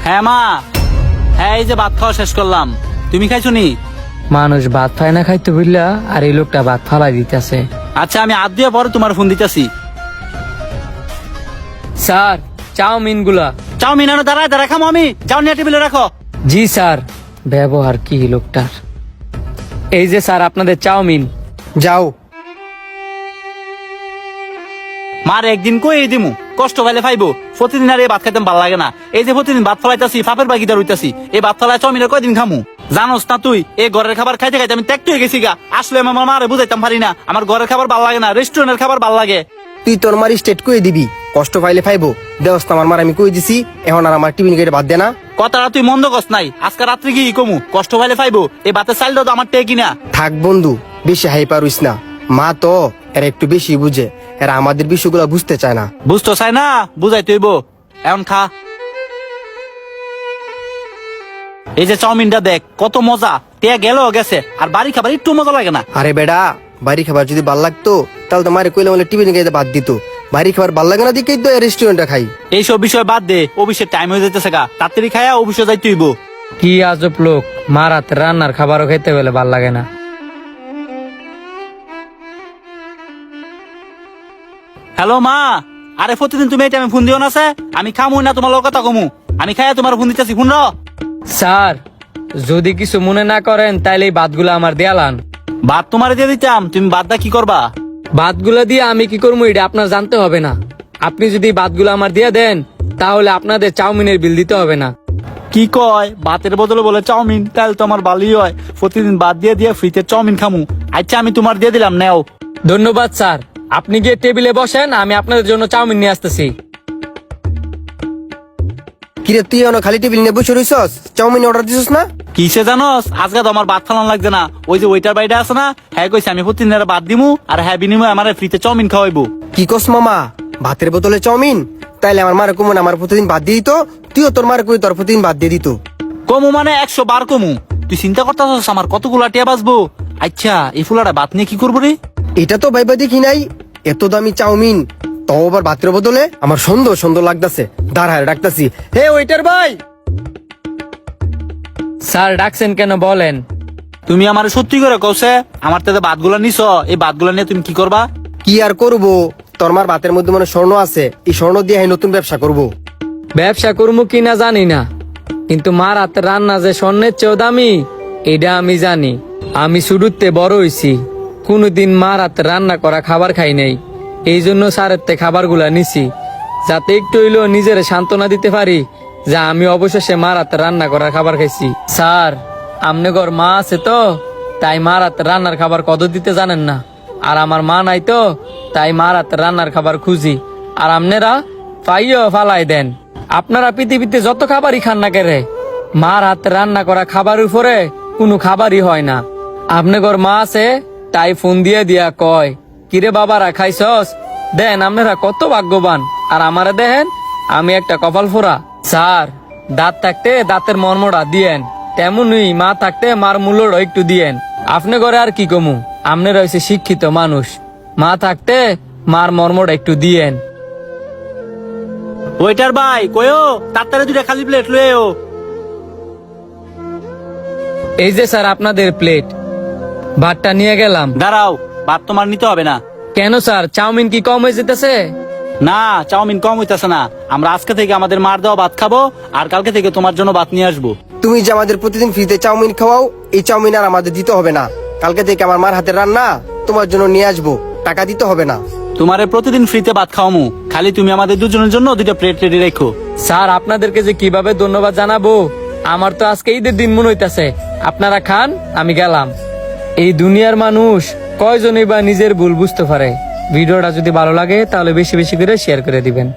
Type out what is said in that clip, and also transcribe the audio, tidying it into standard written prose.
হ্যাঁ মা, হ্যাঁ এই যে ভাত খাওয়া শেষ করলাম। তুমি খাইছো নি? মানুষ ভাত পায় না খাইতে বুঝলা, আর এই লোকটা ভাত ফালাই দিতেছে। আচ্ছা আমি হাত দিয়ে পরে তোমার ফোন দিতেছি। স্যার, চাউমিন গুলা। চাউমিন আনো, দাঁড়ায় দাঁড়ায় খামো আমি। যাও নিয়ে টেবিলে রাখো। জি স্যার। ব্যবহার কি লোকটার। এই যে স্যার আপনাদের চাউমিন। যাও। মার একদিন কই দিমু, কষ্ট পাইলে পাইবো। প্রতিদিন আর এই ভাত খাইতে ভালো লাগে না। এই যে প্রতিদিন ভাত ফলাইতাছি, ফাপের বাকিটা রইতাছি। এই ভাত ফলাই চাউমিনের কয়দিন খামু? জানোস না তুই, এই ঘরের খাবার খাইতে খাইতে আমি ত্যাক্ত হয়ে গেছি গা। আসলে আমার মারে বুঝাইতাম পারি না, আমার ঘরের খাবার ভালো লাগে না, রেস্টুরেন্টের খাবার ভালো লাগে। তুই তোর মার স্টেট কই দিবি, কষ্ট পাইলে পাইবো। দেওস আমার মার আমি কই দিছি, এখন আর আমার টিফিন কেটে বাদ দে না। কথাটা তুই মন্দ কস নাই। আজকে রাত্রে কি কমু, কষ্ট পাইলে পাইবো। এই ভাতের চাইলটা তো আমার টেকি না। থাক বন্ধু, বেশি হাই পারুস না। মা তো এরা একটু বেশি বুঝে, এরা আমাদের বিষয়গুলো বুঝতে চায় না। বুঝতো চাই না, বুঝাই তুইব। এখন খা। এই যে চাউমিনটা দেখ কত মজা, তে গেল গেছে। আর বাড়ি খাবার একটু মজা লাগে না। আরে বেডা, বাড়ি খাবার যদি ভাল লাগতো তাহলে তো মারে কইলে বলে টিফিন কেটে বাদ দিত। বাড়ি খাবার ভাল লাগে না দিকেই তো রেস্টুরেন্টে খাই। এইসব বিষয় বাদ দে, অফিসের টাইম হয়ে যেতেছে গা। তাড়াতাড়ি খায়া অফিসে যাই তুইব। কি আজব লোক, মার হাতে রান্নার খাবারও খেতে বলে ভাল লাগে না। হ্যালো মা, আরে প্রতিদিন তুমি এই টাইমে ফোন দিও না। আমি খামু না তোমার লোক কথা কমু। আমি খাইয়া তোমার ফোন দিতেছি, ফোন রাও। স্যার, যদি কিছু মনে না করেন তাইলে এই ভাতগুলা আমার দেয়ালান। ভাত তোমার দিয়ে দিতাম, তুমি ভাতটা কি করবা? ভাতগুলা দিয়ে আমি কি করবো এটা আপনার জানতে হবে না। আপনি যদি ভাতগুলো আমার দিয়ে দেন তাহলে আপনাদের চাউমিনের বিল দিতে হবে না। কি কয়, ভাতের বদলে বলে চাউমিন? তাহলে তো আমার ভালোই হয়, প্রতিদিন ভাত দিয়ে দিয়ে ফ্রিতে চাউমিন খামু। আচ্ছা আমি তোমার দিয়ে দিলাম, নেও। ধন্যবাদ স্যার, আপনি গিয়ে টেবিলে বসেন, আমি আপনাদের জন্য চাউমিন নিয়ে আসতেছি। কিরে তুই এখনো খালি টেবিল নিয়ে বসে রইছস, চাউমিন অর্ডার দিছস না? কিসে জানোস, আজকে তো আমার ভাত খাওয়ান লাগছে না। ওই যে ওইটার বাইরে আছে না, হ্যাঁ কইছে আমি প্রতিদিন ভাত দিমু, আর হ্যাঁ বিনিময়ে আমার ফ্রিতে চাউমিন খাওয়াইবো। কি কস মামা, ভাতের বদলে চাউমিন? তাইলে আমার মারে কমন আমার প্রতিদিন বাদ দিয়ে দিত, তুইও তোর মারে কই তোর প্রতিদিন বাদ দিয়ে দিত। কমু মানে 100 বার কমু। তুই চিন্তা করতেছস আমার কতগুলা টিয়া বাঁচবো? আচ্ছা এই ফুলাটা ভাত নিয়ে কি করবো রে? এটা তো ভাইবা দেখি নাই, এত দামি চাউমিন, তাও আবার ভাতের বদলে। আমার সুন্দর সুন্দর লাগতাছে, দাঁড়ায় ডাকতাছি। হে ওয়েটার ভাই। স্যার ডাকছেন কেন বলেন? তুমি আমার সত্যি করে কওছে আমার তাতে ভাতগুলা নিছ, এই ভাতগুলা নিয়ে তুমি কি করবা? কি আর করবো, তোর মার ভাতের মধ্যে মানে স্বর্ণ আছে, এই স্বর্ণ দিয়ে আমি নতুন ব্যবসা করব। ব্যবসা করবো কিনা জানি না, কিন্তু মার হাতের রান্না যে স্বর্ণের চেয়েও দামি এটা আমি জানি। আমি শুরুতে বড় হইছি, কোনোদিন মার হাতের রান্না করা খাবার খাই নাই। এই জন্য স্যারের তে খাবারগুলা নিছি, যাতে একটু হইলেও নিজের সান্ত্বনা দিতে পারি যে আমি অবশেষে মার হাতের রান্না করা খাবার খাইছি। স্যার, আমনে ঘর মা আছে তো, তাই মার হাতের রান্নার খাবার কদর দিতে জানেন না। আর আমার মা নাই তো, তাই মার হাতের রান্নার খাবার খুঁজি, আর আমনেরা পাইও ফালাই দেন। আপনারা পৃথিবীতে যত খাবারই খান না কেরে, মার হাতে রান্না করা খাবার উপরে কোনো খাবারই হয় না। আপনার মা আছে তাই ফোন দিয়ে দিয়া কয়, কিরে বাবারা খাইছস? দেন আপনারা কত ভাগ্যবান, আর আমারে দেখেন আমি একটা কপাল ফোরা। স্যার, দাঁত থাকতে দাঁতের মর্মটা দিয়েন, তেমনই মা থাকতে মার মূল্যটা একটু দিয়েন। আপনি ঘরে আর কি কমু, আপনি রয়েছে শিক্ষিত মানুষ, মা থাকতে মার মর্মটা একটু দিয়েন। ওয়েটার ভাই কয়ও তাড়াতাড়ি 2টা খালি প্লেট লয়েও। এই যে স্যার আপনাদের প্লেট, ভাতটা নিয়ে গেলাম। দাঁড়াও, ভাত তোমার নিতে হবে না। কেন স্যার, চাউমিন কি কম হয়ে যেতেছে? না, চাউমিন কম হইতাছে না। আমরা আজকে থেকে আমাদের মার দেওয়া ভাত খাবো, আর কালকে থেকে তোমার জন্য ভাত নিয়ে আসবো। তুমি যে আমাদের প্রতিদিন ফ্রিতে চাউমিন খাওয়াও, এই চাউমিন আর আমাদের দিতে হবে না। কালকে থেকে আমার মার হাতের রান্না তোমার জন্য নিয়ে আসবো, টাকা দিতে হবে না। তোমারে প্রতিদিন ফ্রিতে ভাত খাওয়ামু, খালি তুমি আমাদের দুজনের জন্য 2টা প্লেট রেডি রেখো। স্যার, আপনাদেরকে যে কিভাবে ধন্যবাদ জানাবো, আমার তো আজকে ঈদের দিন মনে হইতাছে। আপনারা খান, আমি গেলাম। এই দুনিয়ার মানুষ কয়জনই বা নিজের ভুল বুঝতে পারে। ভিডিওটা যদি ভালো লাগে তাহলে বেশি বেশি করে শেয়ার করে দিবেন।